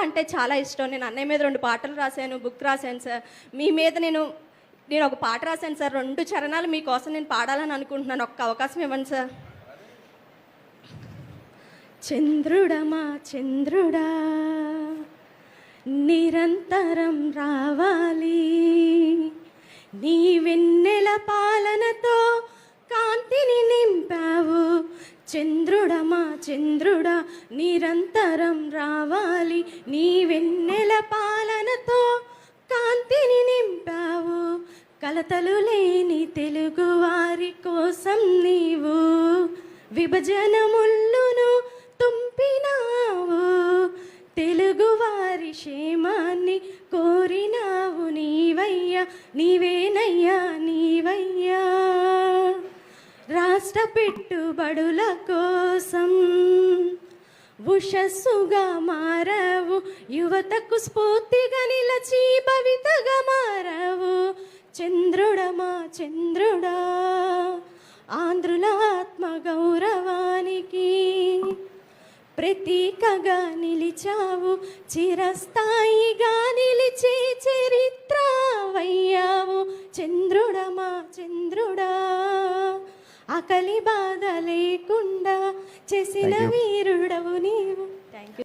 అంటే చాలా ఇష్టం. నేను అన్నయ్య మీద 2 పాటలు రాశాను, బుక్ రాశాను సార్. మీ మీద నేను ఒక పాట రాశాను సార్. 2 చరణాలు మీకోసం నేను పాడాలని అనుకుంటున్నాను. ఒక్క అవకాశం ఇవ్వండి సార్. చంద్రుడమా చంద్రుడా నిరంతరం రావాలి, నీ వెన్నెల పాలనతో కాంతిని నింపావు. చంద్రుడమా చంద్రుడా నిరంతరం రావాలి, నీ వెన్నెల పాలనతో కాంతిని నింపావు. కలతలు లేని తెలుగు వారి కోసం నీవు విభజన ముల్లును తుంపినావు. తెలుగువారి క్షేమాన్ని కోరినావు నీవయ్యా, నీవేనయ్యా నీవయ్యా. రాష్ట్ర పెట్టుబడుల కోసం ఉషస్సుగా మారవు, యువతకు స్ఫూర్తిగా నిలచి భవితగా మారవు. చంద్రుడమా చంద్రుడా ఆంధ్రుల ఆత్మ గౌరవానికి ప్రతీకగా నిలిచావు, చిరస్థాయిగా నిలిచే చరిత్ర వయ్యావు. చంద్రుడమా చంద్రుడా ఆకలి బాధ లేకుండా చేసిన వీరుడవు నీవు. Thank you.